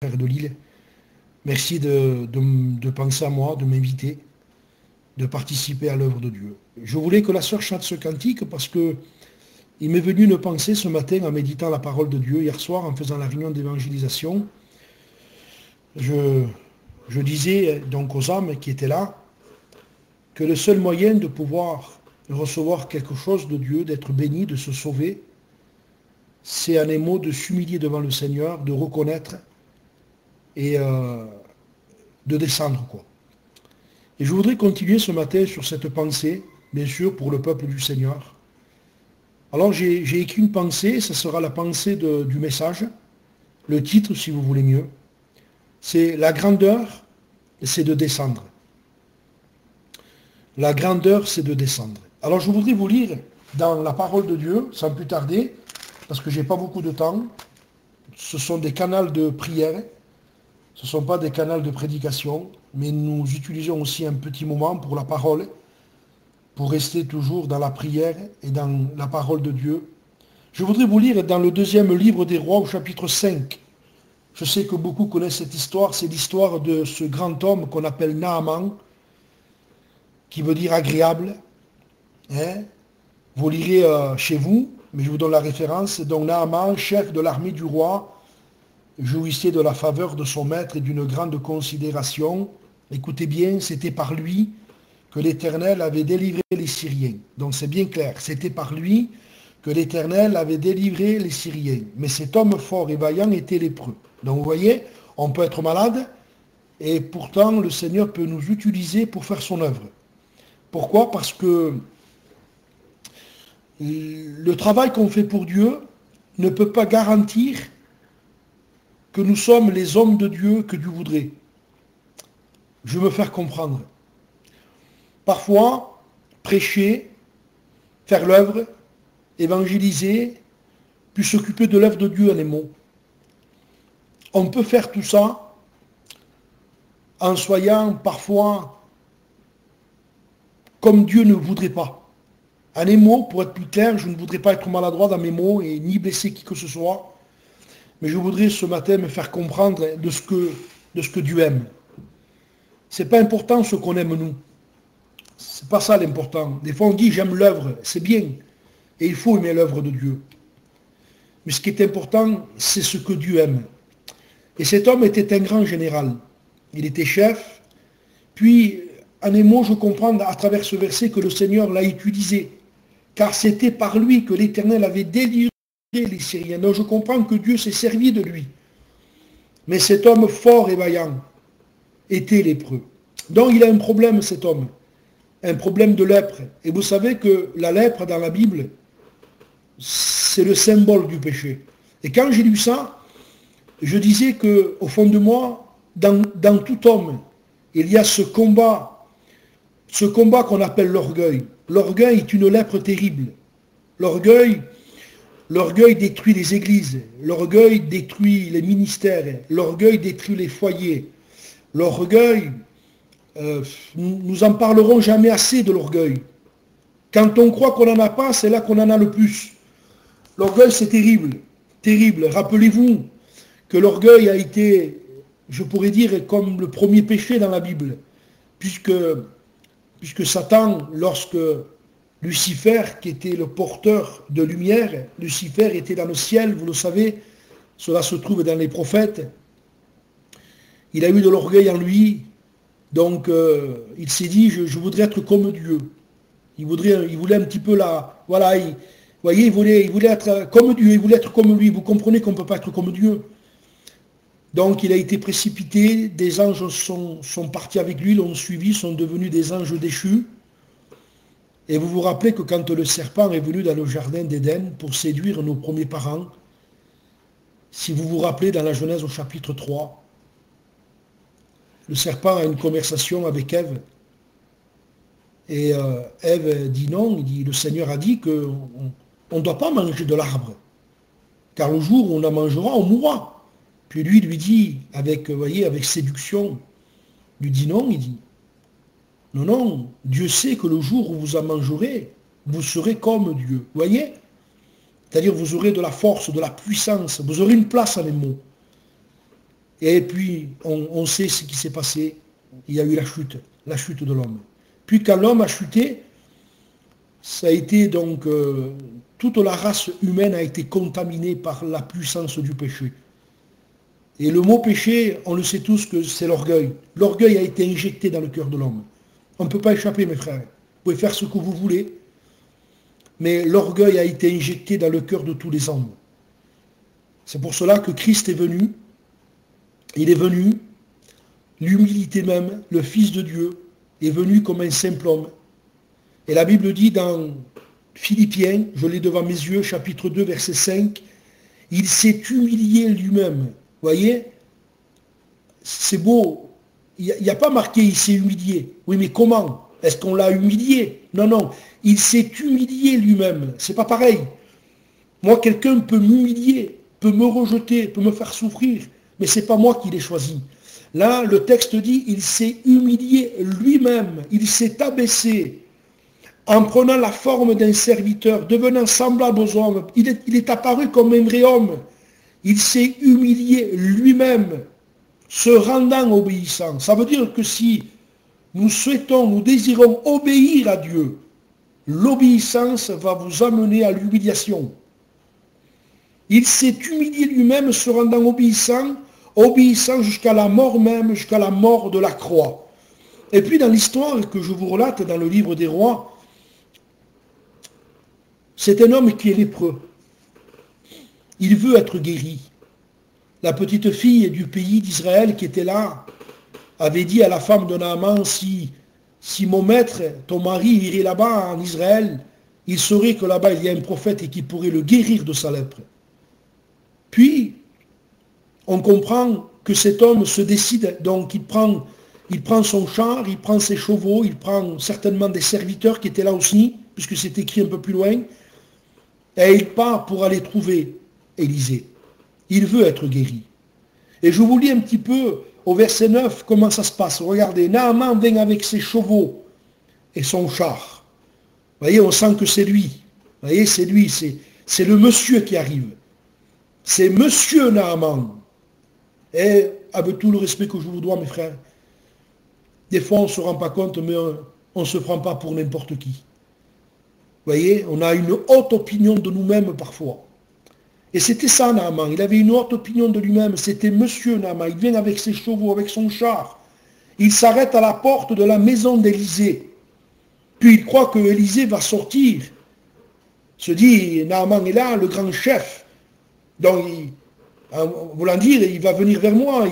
frère de Lille. Merci de penser à moi, de m'inviter, de participer à l'œuvre de Dieu. Je voulais que la sœur chante ce cantique parce que il m'est venu une pensée ce matin en méditant la parole de Dieu hier soir en faisant la réunion d'évangélisation. Je disais donc aux âmes qui étaient là que le seul moyen de pouvoir recevoir quelque chose de Dieu, d'être béni, de se sauver, c'est en un mot de s'humilier devant le Seigneur, de reconnaître et de descendre, quoi. Et je voudrais continuer ce matin sur cette pensée, bien sûr, pour le peuple du Seigneur. Alors j'ai écrit une pensée, ce sera la pensée du message, le titre si vous voulez mieux. C'est la grandeur, c'est de descendre. La grandeur, c'est de descendre. Alors je voudrais vous lire dans la parole de Dieu, sans plus tarder, parce que je n'ai pas beaucoup de temps. Ce sont des canaux de prière, ce ne sont pas des canaux de prédication, mais nous utilisons aussi un petit moment pour la parole, pour rester toujours dans la prière et dans la parole de Dieu. Je voudrais vous lire dans le deuxième livre des rois au chapitre 5. Je sais que beaucoup connaissent cette histoire, c'est l'histoire de ce grand homme qu'on appelle Naaman, qui veut dire agréable. Hein? Vous lirez chez vous, mais je vous donne la référence. Donc Naaman, chef de l'armée du roi, jouissait de la faveur de son maître et d'une grande considération. Écoutez bien, c'était par lui que l'Éternel avait délivré les Syriens. Donc c'est bien clair, c'était par lui que l'Éternel avait délivré les Syriens. Mais cet homme fort et vaillant était lépreux. Donc vous voyez, on peut être malade, et pourtant le Seigneur peut nous utiliser pour faire son œuvre. Pourquoi? Parce que le travail qu'on fait pour Dieu ne peut pas garantir que nous sommes les hommes de Dieu que Dieu voudrait. Je veux me faire comprendre. Parfois, prêcher, faire l'œuvre, évangéliser, puis s'occuper de l'œuvre de Dieu en les mots. On peut faire tout ça en soyant parfois comme Dieu ne voudrait pas. En les mots, pour être plus clair, je ne voudrais pas être maladroit dans mes mots et ni blesser qui que ce soit, mais je voudrais ce matin me faire comprendre de ce que Dieu aime. Ce n'est pas important ce qu'on aime nous. C'est pas ça l'important. Des fois on dit j'aime l'œuvre, c'est bien. Et il faut aimer l'œuvre de Dieu. Mais ce qui est important, c'est ce que Dieu aime. Et cet homme était un grand général. Il était chef. Puis, en un mot, je comprends à travers ce verset que le Seigneur l'a utilisé. Car c'était par lui que l'Éternel avait délivré les Syriens. Donc je comprends que Dieu s'est servi de lui. Mais cet homme fort et vaillant était lépreux. Donc il a un problème, cet homme. Un problème de lèpre. Et vous savez que la lèpre dans la Bible, c'est le symbole du péché. Et quand j'ai lu ça, je disais qu'au fond de moi, dans tout homme, il y a ce combat qu'on appelle l'orgueil. L'orgueil est une lèpre terrible. L'orgueil détruit les églises, l'orgueil détruit les ministères, l'orgueil détruit les foyers. L'orgueil, nous en parlerons jamais assez de l'orgueil. Quand on croit qu'on n'en a pas, c'est là qu'on en a le plus. L'orgueil, c'est terrible, terrible. Rappelez-vous que l'orgueil a été, je pourrais dire, comme le premier péché dans la Bible, puisque Satan, lorsque Lucifer, qui était le porteur de lumière, Lucifer était dans le ciel, vous le savez, cela se trouve dans les prophètes, il a eu de l'orgueil en lui, donc il s'est dit, je voudrais être comme Dieu. Il voulait un petit peu là, voilà, vous voyez, il voulait être comme Dieu, il voulait être comme lui. Vous comprenez qu'on ne peut pas être comme Dieu. Donc il a été précipité, des anges sont partis avec lui, l'ont suivi, sont devenus des anges déchus. Et vous vous rappelez que quand le serpent est venu dans le jardin d'Éden pour séduire nos premiers parents, si vous vous rappelez dans la Genèse au chapitre 3, le serpent a une conversation avec Ève. Et Ève dit non, le Seigneur a dit qu'on ne doit pas manger de l'arbre, car le jour où on en mangera, on mourra. Puis lui dit, avec séduction, lui dit non, il dit, non, Dieu sait que le jour où vous en mangerez, vous serez comme Dieu. Vous voyez? C'est-à-dire vous aurez de la force, de la puissance, vous aurez une place en les mots. Et puis, on sait ce qui s'est passé. Il y a eu la chute de l'homme. Puis quand l'homme a chuté, ça a été donc, toute la race humaine a été contaminée par la puissance du péché. Et le mot péché, on le sait tous que c'est l'orgueil. L'orgueil a été injecté dans le cœur de l'homme. On ne peut pas échapper, mes frères. Vous pouvez faire ce que vous voulez, mais l'orgueil a été injecté dans le cœur de tous les hommes. C'est pour cela que Christ est venu. Il est venu, l'humilité même, le Fils de Dieu, est venu comme un simple homme. Et la Bible dit dans Philippiens, je l'ai devant mes yeux, chapitre 2, verset 5, il s'est humilié lui-même. Vous voyez, c'est beau. Il n'y a pas marqué il s'est humilié. Oui, mais comment? Est-ce qu'on l'a humilié? Non, non. Il s'est humilié lui-même. C'est pas pareil. Moi, quelqu'un peut m'humilier, peut me rejeter, peut me faire souffrir, mais c'est pas moi qui l'ai choisi. Là, le texte dit, il s'est humilié lui-même. Il s'est abaissé en prenant la forme d'un serviteur, devenant semblable aux hommes. Il est apparu comme un vrai homme. Il s'est humilié lui-même, se rendant obéissant. Ça veut dire que si nous souhaitons, nous désirons obéir à Dieu, l'obéissance va vous amener à l'humiliation. Il s'est humilié lui-même, se rendant obéissant jusqu'à la mort même, jusqu'à la mort de la croix. Et puis dans l'histoire que je vous relate dans le livre des rois, c'est un homme qui est lépreux. Il veut être guéri. La petite fille du pays d'Israël qui était là avait dit à la femme de Naaman, si mon maître, ton mari, irait là-bas en Israël, il saurait que là-bas il y a un prophète et qui pourrait le guérir de sa lèpre. Puis, on comprend que cet homme se décide, donc il prend son char, il prend ses chevaux, il prend certainement des serviteurs qui étaient là aussi, puisque c'est écrit un peu plus loin, et il part pour aller trouver Élisée. Il veut être guéri. Et je vous lis un petit peu au verset 9 comment ça se passe. Regardez, Naaman vient avec ses chevaux et son char. Vous voyez, on sent que c'est lui. Vous voyez, c'est lui, c'est le monsieur qui arrive. C'est monsieur Naaman. Et avec tout le respect que je vous dois, mes frères, des fois on ne se rend pas compte, mais on ne se prend pas pour n'importe qui. Vous voyez, on a une haute opinion de nous-mêmes parfois. Et c'était ça, Naaman. Il avait une haute opinion de lui-même. C'était monsieur Naaman. Il vient avec ses chevaux, avec son char. Il s'arrête à la porte de la maison d'Élisée. Puis il croit que Élisée va sortir. Il se dit, Naaman est là, le grand chef. Donc, voulant dire, il va venir vers moi.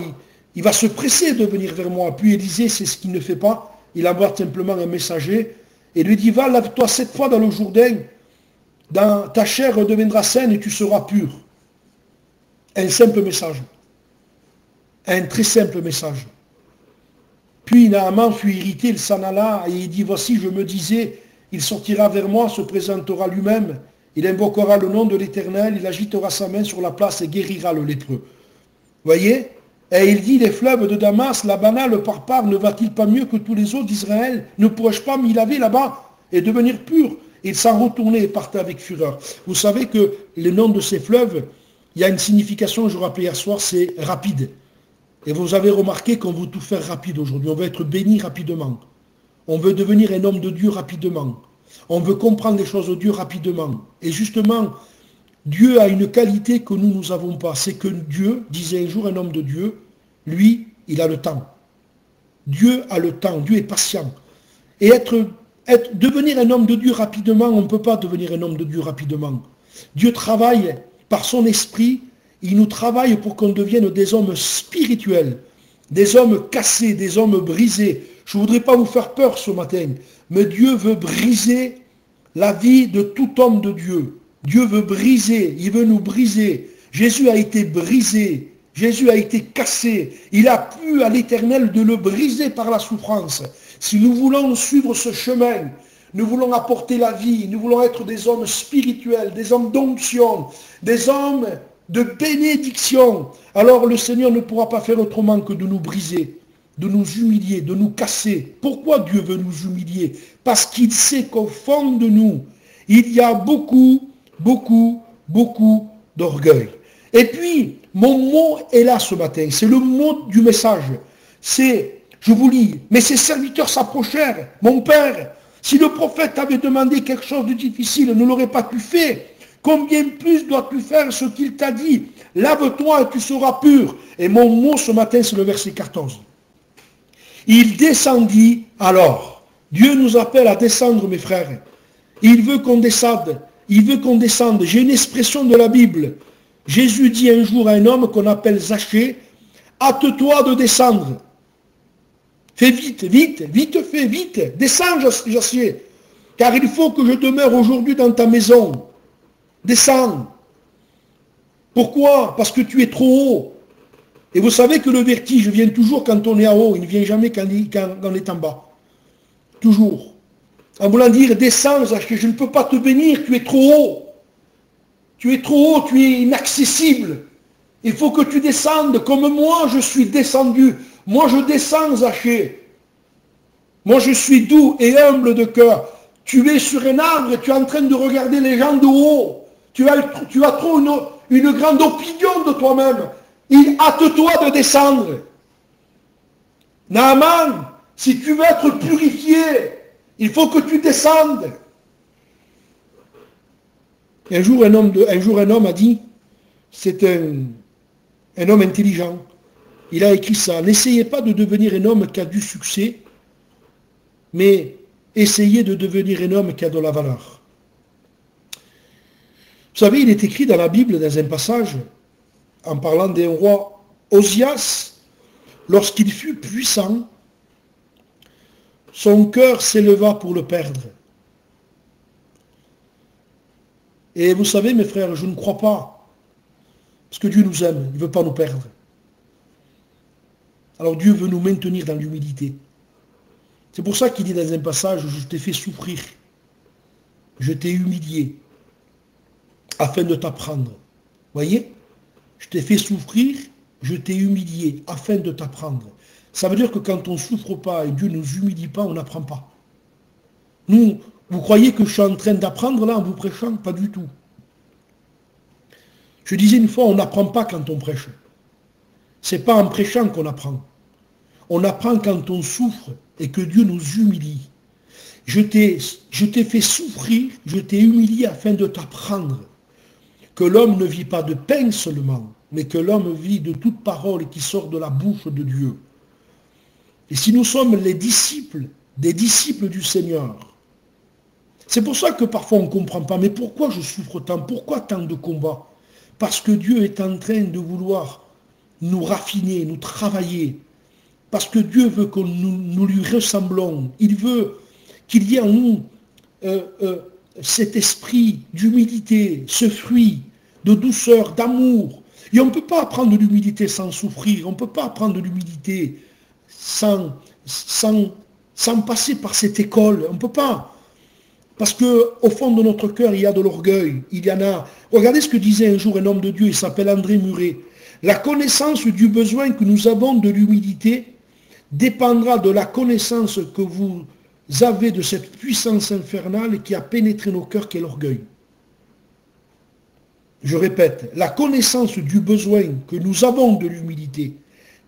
Il va se presser de venir vers moi. Puis Élisée, c'est ce qu'il ne fait pas. Il envoie simplement un messager et lui dit, va, lave-toi 7 fois dans le Jourdain. Ta chair deviendra saine et tu seras pur. Un simple message. Un très simple message. Puis Naaman fut irrité, il s'en alla et il dit, voici, je me disais, il sortira vers moi, se présentera lui-même, il invoquera le nom de l'Éternel, il agitera sa main sur la place et guérira le lépreux. Voyez? Et il dit, les fleuves de Damas, l'Abana, le Parpar, ne va-t-il pas mieux que tous les eaux d'Israël? Ne pourrais-je pas m'y laver là-bas et devenir pur? Il s'en retournait et partait avec fureur. Vous savez que le nom de ces fleuves, il y a une signification, je rappelais hier soir, c'est rapide. Et vous avez remarqué qu'on veut tout faire rapide aujourd'hui. On veut être béni rapidement. On veut devenir un homme de Dieu rapidement. On veut comprendre les choses de Dieu rapidement. Et justement, Dieu a une qualité que nous n'avons pas. C'est que Dieu, disait un jour un homme de Dieu, lui, il a le temps. Dieu a le temps. Dieu est patient. Et devenir un homme de Dieu rapidement, on ne peut pas devenir un homme de Dieu rapidement. Dieu travaille par son esprit, il nous travaille pour qu'on devienne des hommes spirituels, des hommes cassés, des hommes brisés. Je ne voudrais pas vous faire peur ce matin, mais Dieu veut briser la vie de tout homme de Dieu. Dieu veut briser, il veut nous briser. Jésus a été brisé, Jésus a été cassé. Il a plu à l'Éternel de le briser par la souffrance. Si nous voulons suivre ce chemin, nous voulons apporter la vie, nous voulons être des hommes spirituels, des hommes d'onction, des hommes de bénédiction, alors le Seigneur ne pourra pas faire autrement que de nous briser, de nous humilier, de nous casser. Pourquoi Dieu veut nous humilier? Parce qu'il sait qu'au fond de nous, il y a beaucoup d'orgueil. Et puis, Mon mot est là ce matin. C'est le mot du message. C'est, je vous lis, mais ses serviteurs s'approchèrent. Mon père, si le prophète avait demandé quelque chose de difficile, ne l'aurait pas pu faire. Combien plus dois-tu faire ce qu'il t'a dit? Lave-toi et tu seras pur. Et mon mot ce matin, c'est le verset 14. Il descendit alors. Dieu nous appelle à descendre, mes frères. Il veut qu'on descende. Il veut qu'on descende. J'ai une expression de la Bible. Jésus dit un jour à un homme qu'on appelle Zachée, hâte-toi de descendre. Fais vite, vite, vite fais, vite. Descends, Zachée, car il faut que je demeure aujourd'hui dans ta maison. Descends. Pourquoi? Parce que tu es trop haut. Et vous savez que le vertige vient toujours quand on est en haut, il ne vient jamais quand on est en bas. Toujours. En voulant dire, descends, Zachée, je ne peux pas te bénir, tu es trop haut. Tu es trop haut, tu es inaccessible. Il faut que tu descendes comme moi, je suis descendu. Moi, je descends, Zachée. Moi, je suis doux et humble de cœur. Tu es sur un arbre et tu es en train de regarder les gens de haut. Tu as trop une grande opinion de toi-même. Hâte-toi de descendre. Naaman, si tu veux être purifié, il faut que tu descendes. Un jour, un homme a dit, c'est un homme intelligent. Il a écrit ça. N'essayez pas de devenir un homme qui a du succès, mais essayez de devenir un homme qui a de la valeur. Vous savez, il est écrit dans la Bible, dans un passage, en parlant d'un roi Osias, lorsqu'il fut puissant, son cœur s'éleva pour le perdre. Et vous savez, mes frères, je ne crois pas, parce que Dieu nous aime, il ne veut pas nous perdre. Alors Dieu veut nous maintenir dans l'humilité. C'est pour ça qu'il dit dans un passage, je t'ai fait souffrir, je t'ai humilié, afin de t'apprendre. Voyez? Je t'ai fait souffrir, je t'ai humilié, afin de t'apprendre. Ça veut dire que quand on ne souffre pas et Dieu ne nous humilie pas, on n'apprend pas. Nous, vous croyez que je suis en train d'apprendre là en vous prêchant? Pas du tout. Je disais une fois, on n'apprend pas quand on prêche. Ce n'est pas en prêchant qu'on apprend. On apprend quand on souffre et que Dieu nous humilie. Je t'ai fait souffrir, je t'ai humilié afin de t'apprendre que l'homme ne vit pas de pain seulement, mais que l'homme vit de toute parole qui sort de la bouche de Dieu. Et si nous sommes les disciples, des disciples du Seigneur, c'est pour ça que parfois on ne comprend pas, mais pourquoi je souffre tant? Pourquoi tant de combats? Parce que Dieu est en train de vouloir nous raffiner, nous travailler. Parce que Dieu veut que nous lui ressemblons. Il veut qu'il y ait en nous cet esprit d'humilité, ce fruit de douceur, d'amour. Et on ne peut pas apprendre de l'humilité sans souffrir. On ne peut pas apprendre de l'humilité sans passer par cette école. On ne peut pas. Parce qu'au fond de notre cœur, il y a de l'orgueil. Il y en a. Regardez ce que disait un jour un homme de Dieu, il s'appelle André Muret. La connaissance du besoin que nous avons de l'humilité dépendra de la connaissance que vous avez de cette puissance infernale qui a pénétré nos cœurs, qui est l'orgueil. Je répète, la connaissance du besoin que nous avons de l'humilité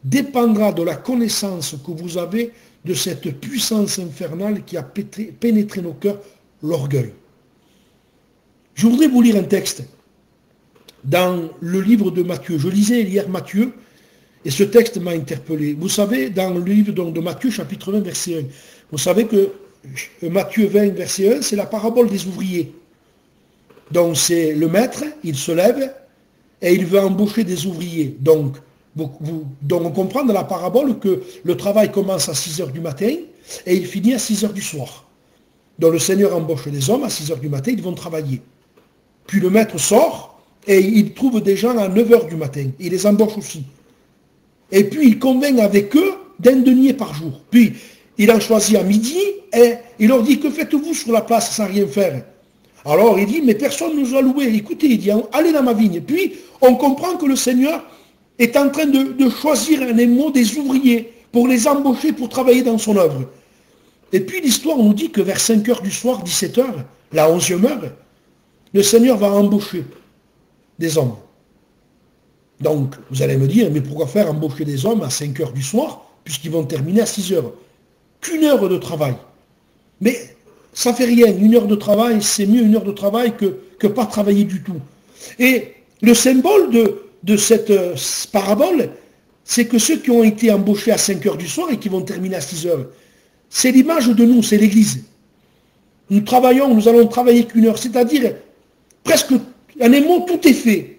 dépendra de la connaissance que vous avez de cette puissance infernale qui a pénétré nos cœurs, l'orgueil. Je voudrais vous lire un texte dans le livre de Matthieu. Je lisais hier Matthieu, et ce texte m'a interpellé. Vous savez, dans le livre de Matthieu, chapitre 20, verset 1, vous savez que Matthieu 20, verset 1, c'est la parabole des ouvriers. Donc c'est le maître, il se lève, et il veut embaucher des ouvriers. Donc on comprend dans la parabole que le travail commence à 6 heures du matin, et il finit à 6 heures du soir. Donc le Seigneur embauche des hommes, à 6 heures du matin, ils vont travailler. Puis le maître sort, et il trouve des gens à 9 heures du matin. Il les embauche aussi. Et puis il convainc avec eux d'un denier par jour. Puis il en choisit à midi, et il leur dit, que faites-vous sur la place sans rien faire? Alors il dit, mais personne ne nous a loué. Écoutez, il dit, allez dans ma vigne. Puis on comprend que le Seigneur est en train de choisir un émot des ouvriers pour les embaucher, pour travailler dans son œuvre. Et puis l'histoire nous dit que vers 5 heures du soir, 17 heures, la 11e heure, le Seigneur va embaucher des hommes. Donc, vous allez me dire, mais pourquoi faire embaucher des hommes à 5 heures du soir, puisqu'ils vont terminer à 6 heures? Qu'une heure de travail. Mais ça fait rien. Une heure de travail, c'est mieux une heure de travail que pas travailler du tout. Et le symbole de cette parabole, c'est que ceux qui ont été embauchés à 5 heures du soir et qui vont terminer à 6 heures, c'est l'image de nous, c'est l'Église. Nous travaillons, nous allons travailler qu'une heure, c'est-à-dire presque, en un mot, tout est fait.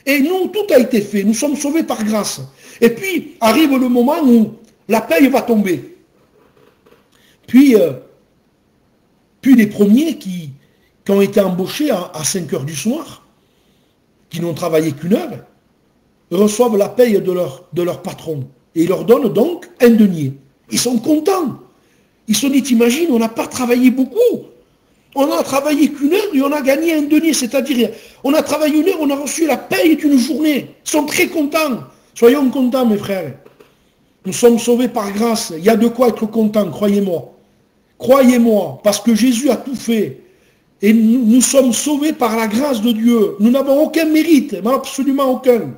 Et nous, tout a été fait, nous sommes sauvés par grâce. Et puis, arrive le moment où la paye va tomber. Puis les premiers qui ont été embauchés à 5 heures du soir, qui n'ont travaillé qu'une heure, reçoivent la paye de leur patron. Et ils leur donnent donc un denier. Ils sont contents. Ils se disent, t'imagines, on n'a pas travaillé beaucoup. On n'a travaillé qu'une heure et on a gagné un denier. C'est-à-dire, on a travaillé une heure, on a reçu la paye d'une journée. Ils sont très contents. Soyons contents, mes frères. Nous sommes sauvés par grâce. Il y a de quoi être content, croyez-moi. Croyez-moi, parce que Jésus a tout fait. Et nous sommes sauvés par la grâce de Dieu. Nous n'avons aucun mérite, mais absolument aucun.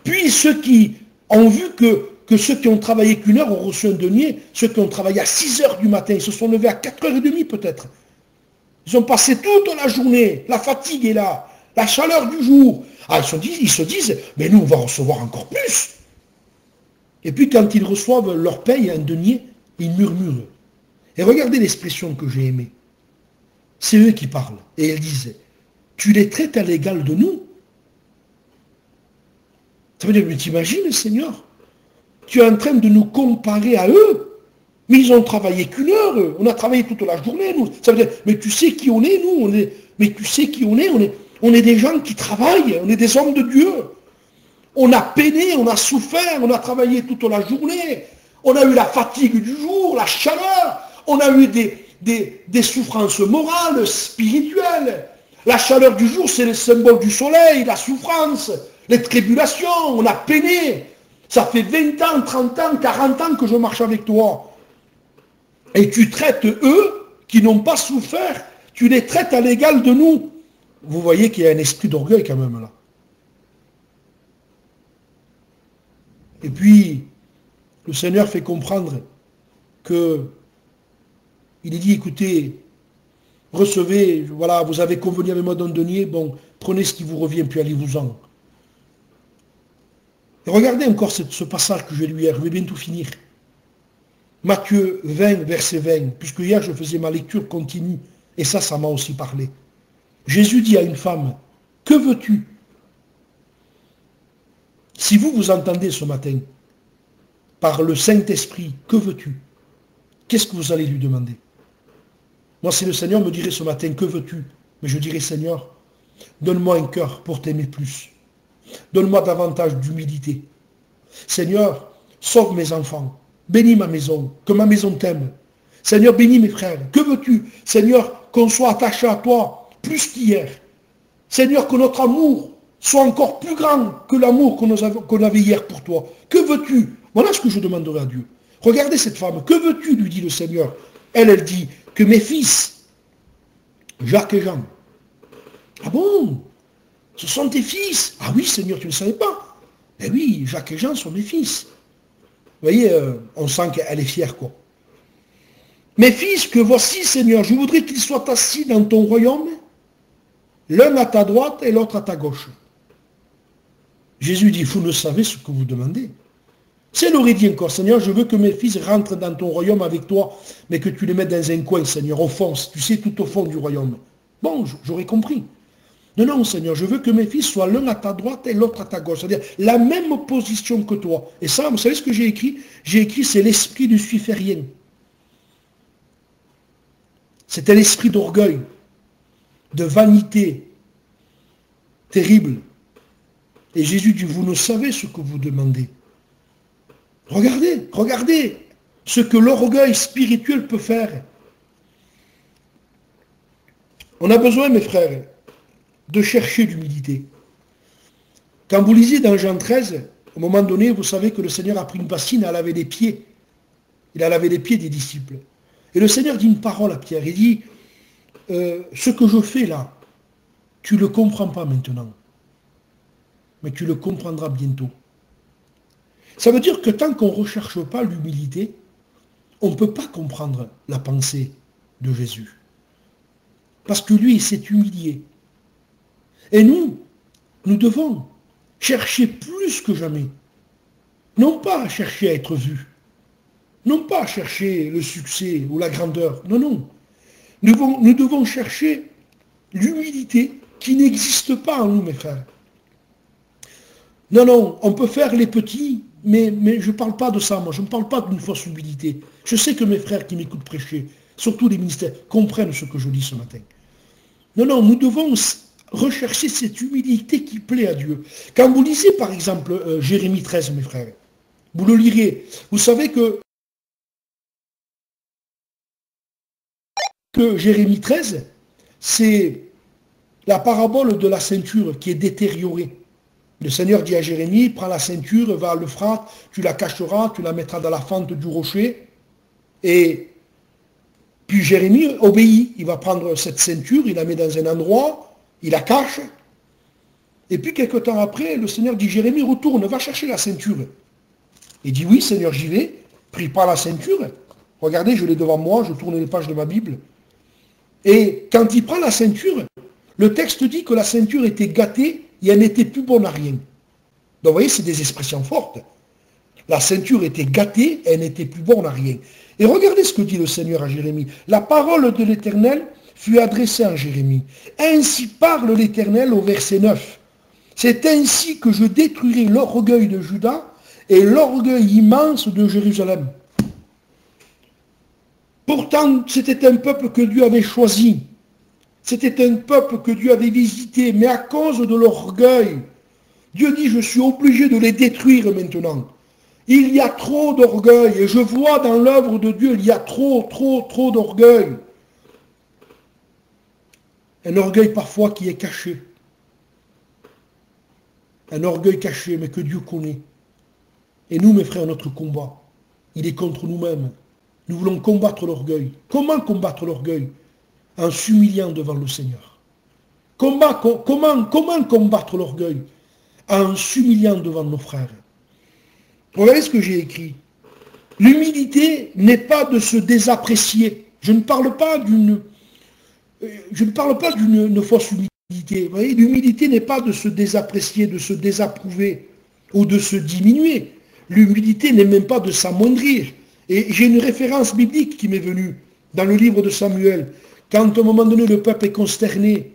Puis ceux qui ont vu que ceux qui ont travaillé qu'une heure ont reçu un denier, ceux qui ont travaillé à 6 heures du matin, ils se sont levés à 4h30 peut-être. Ils ont passé toute la journée, la fatigue est là, la chaleur du jour. Ah, ils se disent, mais nous on va recevoir encore plus. Et puis quand ils reçoivent leur paye, un denier, ils murmurent. Et regardez l'expression que j'ai aimée. C'est eux qui parlent. Et ils disent, tu les traites à l'égal de nous. Ça veut dire, mais t'imagines, Seigneur, tu es en train de nous comparer à eux, mais ils ont travaillé qu'une heure, eux. On a travaillé toute la journée, nous. Ça veut dire, mais tu sais qui on est, nous, mais tu sais qui on est des gens qui travaillent, on est des hommes de Dieu. On a peiné, on a souffert, on a travaillé toute la journée, on a eu la fatigue du jour, la chaleur, on a eu des souffrances morales, spirituelles. La chaleur du jour, c'est le symbole du soleil, la souffrance, les tribulations, on a peiné. Ça fait 20 ans, 30 ans, 40 ans que je marche avec toi. Et tu traites eux qui n'ont pas souffert, tu les traites à l'égal de nous. Vous voyez qu'il y a un esprit d'orgueil quand même là. Et puis, le Seigneur fait comprendre que il est dit, écoutez, recevez, voilà, vous avez convenu avec moi d'un denier, bon, prenez ce qui vous revient, puis allez-vous-en. Et regardez encore ce passage que j'ai lu hier, je vais bientôt finir. Matthieu 20, verset 20, puisque hier je faisais ma lecture continue, et ça m'a aussi parlé. Jésus dit à une femme, que veux-tu? Si vous entendez ce matin, par le Saint-Esprit, que veux-tu? Qu'est-ce que vous allez lui demander? Moi, si le Seigneur me dirait ce matin, que veux-tu? Mais je dirais, Seigneur, donne-moi un cœur pour t'aimer plus. Donne-moi davantage d'humilité. Seigneur, sauve mes enfants. Bénis ma maison, que ma maison t'aime. Seigneur, bénis mes frères. Que veux-tu? Seigneur, qu'on soit attaché à toi plus qu'hier. Seigneur, que notre amour soit encore plus grand que l'amour qu'on avait hier pour toi. Que veux-tu? Voilà ce que je demanderai à Dieu. Regardez cette femme. Que veux-tu? Lui dit le Seigneur. Elle dit que mes fils, Jacques et Jean. Ah bon? Ce sont tes fils? Ah oui, Seigneur, tu ne le savais pas? Eh oui, Jacques et Jean sont mes fils. Vous voyez, on sent qu'elle est fière, quoi. Mes fils, que voici, Seigneur, je voudrais qu'ils soient assis dans ton royaume, l'un à ta droite et l'autre à ta gauche. Jésus dit, vous ne savez ce que vous demandez. Si elle aurait dit encore, Seigneur, je veux que mes fils rentrent dans ton royaume avec toi, mais que tu les mettes dans un coin, Seigneur, au fond, tu sais, tout au fond du royaume. Bon, j'aurais compris. Non, non, Seigneur, je veux que mes fils soient l'un à ta droite et l'autre à ta gauche. C'est-à-dire la même position que toi. Et ça, vous savez ce que j'ai écrit? J'ai écrit, c'est l'esprit du suiférien. C'est un esprit d'orgueil, de vanité, terrible. Et Jésus dit, vous ne savez ce que vous demandez. Regardez, regardez ce que l'orgueil spirituel peut faire. On a besoin, mes frères, de chercher l'humilité. Quand vous lisez dans Jean 13, au moment donné, vous savez que le Seigneur a pris une bassine à laver les pieds. Il a lavé les pieds des disciples. Et le Seigneur dit une parole à Pierre. Il dit, ce que je fais là, tu ne le comprends pas maintenant. mais tu le comprendras bientôt. Ça veut dire que tant qu'on ne recherche pas l'humilité, on ne peut pas comprendre la pensée de Jésus. Parce que lui, il s'est humilié. Et nous devons chercher plus que jamais. Non pas chercher à être vus. Non pas chercher le succès ou la grandeur. Non, non. Nous devons chercher l'humilité qui n'existe pas en nous, mes frères. Non, non, on peut faire les petits, mais je ne parle pas de ça, moi. Je ne parle pas d'une fausse humilité. Je sais que mes frères qui m'écoutent prêcher, surtout les ministères, comprennent ce que je dis ce matin. Non, non, nous devons rechercher cette humilité qui plaît à Dieu. Quand vous lisez, par exemple, Jérémie 13, mes frères, vous le lirez. Vous savez que Jérémie 13, c'est la parabole de la ceinture qui est détériorée. Le Seigneur dit à Jérémie, prends la ceinture, va à l'Euphrate, tu la cacheras, tu la mettras dans la fente du rocher. Et puis Jérémie obéit. Il va prendre cette ceinture, il la met dans un endroit, il la cache. Et puis quelque temps après, le Seigneur dit, Jérémie, retourne, va chercher la ceinture. Il dit, oui Seigneur, j'y vais. Prie pas la ceinture. Regardez, je l'ai devant moi, je tourne les pages de ma Bible. Et quand il prend la ceinture, le texte dit que la ceinture était gâtée et elle n'était plus bonne à rien. Donc vous voyez, c'est des expressions fortes. La ceinture était gâtée et elle n'était plus bonne à rien. Et regardez ce que dit le Seigneur à Jérémie. La parole de l'Éternel fut adressée à Jérémie. Ainsi parle l'Éternel au verset 9. C'est ainsi que je détruirai l'orgueil de Juda et l'orgueil immense de Jérusalem. Pourtant, c'était un peuple que Dieu avait choisi. C'était un peuple que Dieu avait visité, mais à cause de l'orgueil, Dieu dit, je suis obligé de les détruire maintenant. Il y a trop d'orgueil, et je vois dans l'œuvre de Dieu, il y a trop d'orgueil. Un orgueil parfois qui est caché. Un orgueil caché, mais que Dieu connaît. Et nous, mes frères, notre combat, il est contre nous-mêmes. Nous voulons combattre l'orgueil. Comment combattre l'orgueil? En s'humiliant devant le Seigneur. Comment combattre l'orgueil? En s'humiliant devant nos frères. Regardez ce que j'ai écrit. L'humilité n'est pas de se désapprécier. Je ne parle pas d'une fausse humilité. Vous voyez, l'humilité n'est pas de se désapprécier, de se désapprouver ou de se diminuer. L'humilité n'est même pas de s'amoindrir. Et j'ai une référence biblique qui m'est venue dans le livre de Samuel. Quand à un moment donné le peuple est consterné,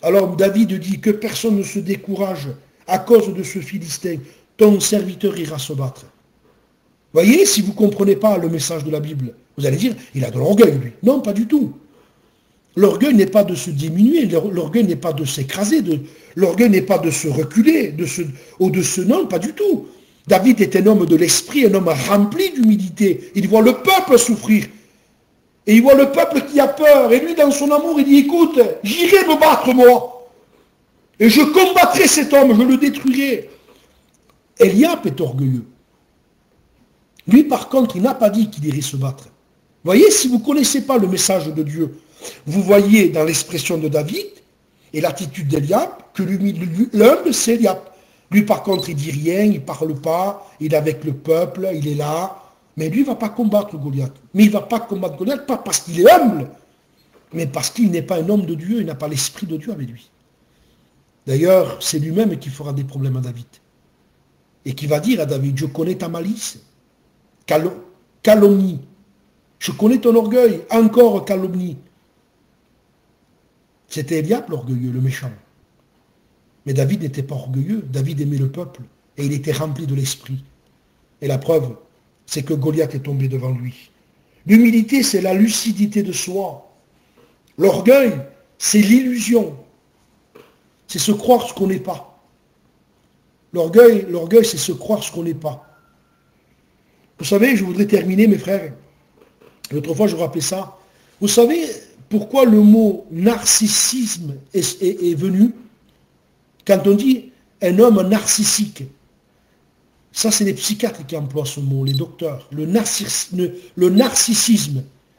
alors David dit que personne ne se décourage à cause de ce Philistin. Ton serviteur ira se battre. Voyez, si vous ne comprenez pas le message de la Bible, vous allez dire, il a de l'orgueil, lui. Non, pas du tout. L'orgueil n'est pas de se diminuer, l'orgueil n'est pas de s'écraser, l'orgueil n'est pas de se reculer, non, pas du tout. David est un homme de l'esprit, un homme rempli d'humilité. Il voit le peuple souffrir. Et il voit le peuple qui a peur. Et lui, dans son amour, il dit, écoute, j'irai me battre, moi. Et je combattrai cet homme, je le détruirai. Eliab est orgueilleux. Lui, par contre, il n'a pas dit qu'il irait se battre. Voyez, si vous ne connaissez pas le message de Dieu, vous voyez dans l'expression de David et l'attitude d'Eliab que l'humble, c'est Eliab. Lui, par contre, il ne dit rien, il ne parle pas, il est avec le peuple, il est là. Mais lui, il ne va pas combattre Goliath. Mais il ne va pas combattre Goliath, pas parce qu'il est humble, mais parce qu'il n'est pas un homme de Dieu, il n'a pas l'esprit de Dieu avec lui. D'ailleurs, c'est lui-même qui fera des problèmes à David. Et qui va dire à David, je connais ta malice, calomnie. Je connais ton orgueil, encore calomnie. C'était Eliab l'orgueilleux, le méchant. Mais David n'était pas orgueilleux, David aimait le peuple, et il était rempli de l'esprit. Et la preuve, c'est que Goliath est tombé devant lui. L'humilité, c'est la lucidité de soi. L'orgueil, c'est l'illusion. C'est se croire ce qu'on n'est pas. L'orgueil, c'est se croire ce qu'on n'est pas. Vous savez, je voudrais terminer, mes frères. L'autre fois, je rappelais ça. Vous savez pourquoi le mot narcissisme est venu? Quand on dit un homme narcissique, ça c'est les psychiatres qui emploient ce mot, les docteurs. Le narcissisme,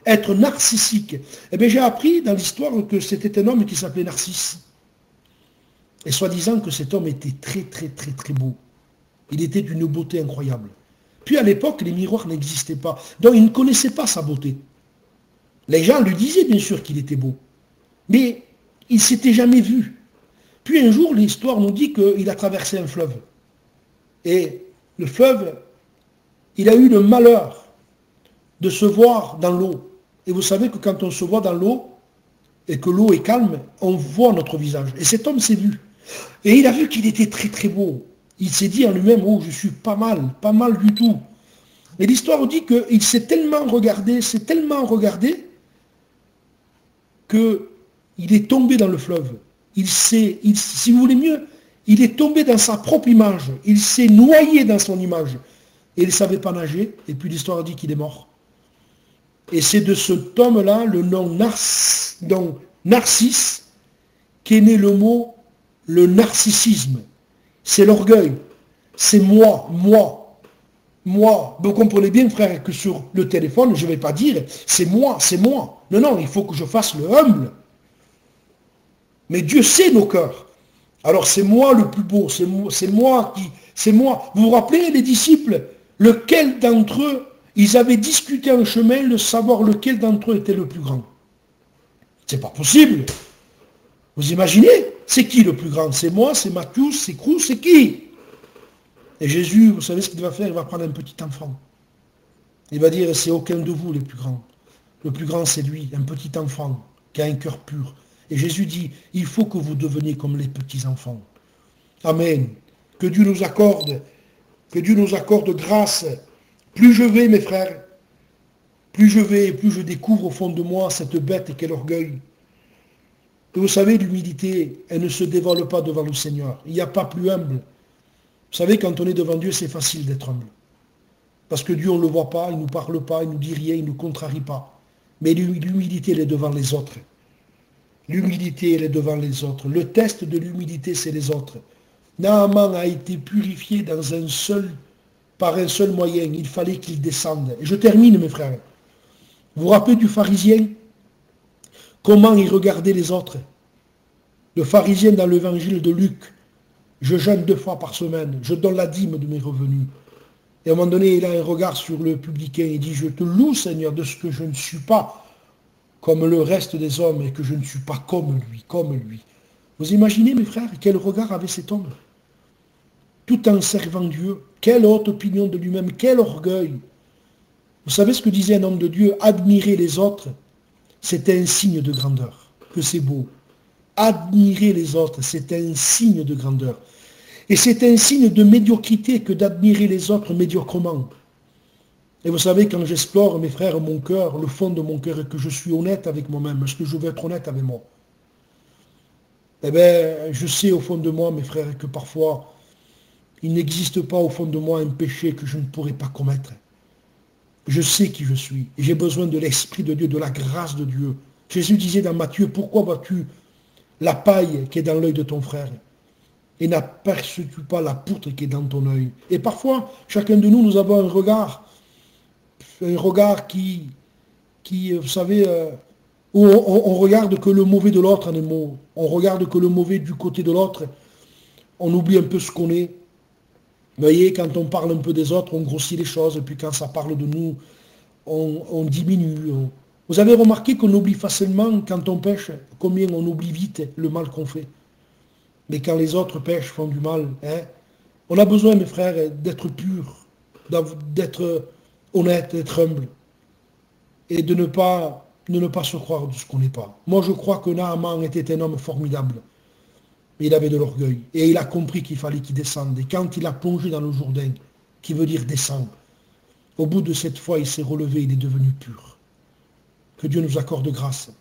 être narcissique. Eh bien, j'ai appris dans l'histoire que c'était un homme qui s'appelait Narcisse. Et soi-disant que cet homme était très, très, très, très beau. Il était d'une beauté incroyable. Puis à l'époque, les miroirs n'existaient pas. Donc il ne connaissait pas sa beauté. Les gens lui disaient bien sûr qu'il était beau. Mais il ne s'était jamais vu. Puis un jour, l'histoire nous dit qu'il a traversé un fleuve. Et le fleuve, il a eu le malheur de se voir dans l'eau. Et vous savez que quand on se voit dans l'eau, et que l'eau est calme, on voit notre visage. Et cet homme s'est vu. Et il a vu qu'il était très très beau. Il s'est dit en lui-même, oh, je suis pas mal du tout. Et l'histoire dit qu'il s'est tellement regardé, qu'il est tombé dans le fleuve. Si vous voulez mieux, il est tombé dans sa propre image. Il s'est noyé dans son image. Et il ne savait pas nager. Et puis l'histoire dit qu'il est mort. Et c'est de cet homme-là, le nom Narcisse, qu'est né le mot, le narcissisme. C'est l'orgueil. C'est moi. Vous comprenez bien, frère, que sur le téléphone, je ne vais pas dire, c'est moi. Non, il faut que je fasse le humble. Mais Dieu sait nos cœurs. Alors c'est moi le plus beau, c'est moi. Vous vous rappelez, les disciples, lequel d'entre eux, ils avaient discuté en chemin de savoir lequel d'entre eux était le plus grand. C'est pas possible. Vous imaginez? C'est qui le plus grand? C'est moi, c'est Matthieu, c'est Cruz, c'est qui? Et Jésus, vous savez ce qu'il va faire? Il va prendre un petit enfant. Il va dire, c'est aucun de vous les plus grands. Le plus grand, c'est lui, un petit enfant qui a un cœur pur. Et Jésus dit, il faut que vous deveniez comme les petits enfants. Amen. Que Dieu nous accorde grâce. Plus je vais, mes frères, plus je découvre au fond de moi cette bête qu'est l'orgueil. Et vous savez, l'humilité, elle ne se dévoile pas devant le Seigneur. Il n'y a pas plus humble. Vous savez, quand on est devant Dieu, c'est facile d'être humble. Parce que Dieu, on ne le voit pas, il ne nous parle pas, il ne nous dit rien, il ne nous contrarie pas. Mais l'humilité, elle est devant les autres. L'humilité, elle est devant les autres. Le test de l'humilité, c'est les autres. Naaman a été purifié par un seul moyen. Il fallait qu'il descende. Et je termine, mes frères. Vous vous rappelez du pharisien? Comment il regardait les autres? Le pharisien dans l'évangile de Luc. Je jeûne 2 fois par semaine. Je donne la dîme de mes revenus. Et à un moment donné, il a un regard sur le publicain. Il dit, je te loue, Seigneur, de ce que je ne suis pas comme le reste des hommes et que je ne suis pas comme lui. Vous imaginez, mes frères, quel regard avait cet homme? Tout en servant Dieu. Quelle haute opinion de lui-même, quel orgueil. Vous savez ce que disait un homme de Dieu? Admirer les autres, c'était un signe de grandeur. Que c'est beau. Admirer les autres, c'est un signe de grandeur. Et c'est un signe de médiocrité que d'admirer les autres médiocrement. Et vous savez, quand j'explore, mes frères, mon cœur, le fond de mon cœur, et que je suis honnête avec moi-même, est-ce que je veux être honnête avec moi? Eh bien, je sais au fond de moi, mes frères, que parfois, il n'existe pas au fond de moi un péché que je ne pourrais pas commettre. Je sais qui je suis. Et j'ai besoin de l'Esprit de Dieu, de la grâce de Dieu. Jésus disait dans Matthieu, pourquoi vois-tu la paille qui est dans l'œil de ton frère et n'aperçois-tu pas la poutre qui est dans ton œil? Et parfois, chacun de nous, nous avons un regard qui vous savez, où on regarde que le mauvais de l'autre en un mot. On regarde que le mauvais du côté de l'autre. On oublie un peu ce qu'on est. Vous voyez, quand on parle un peu des autres, on grossit les choses. Et puis quand ça parle de nous, on diminue. Vous avez remarqué qu'on oublie facilement, quand on pêche, combien on oublie vite le mal qu'on fait. Mais quand les autres pêchent, font du mal, on a besoin, mes frères, d'être purs, d'être honnête, d'être humble, et de ne pas se croire de ce qu'on n'est pas. Moi, je crois que Naaman était un homme formidable. Il avait de l'orgueil. Et il a compris qu'il fallait qu'il descende. Et quand il a plongé dans le Jourdain, qui veut dire descendre, au bout de cette fois, il s'est relevé, il est devenu pur. Que Dieu nous accorde grâce.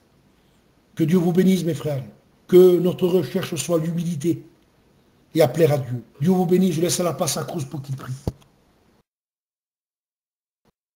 Que Dieu vous bénisse, mes frères. Que notre recherche soit l'humilité et à plaire à Dieu. Dieu vous bénisse. Je laisse la place à Cruz pour qu'il prie.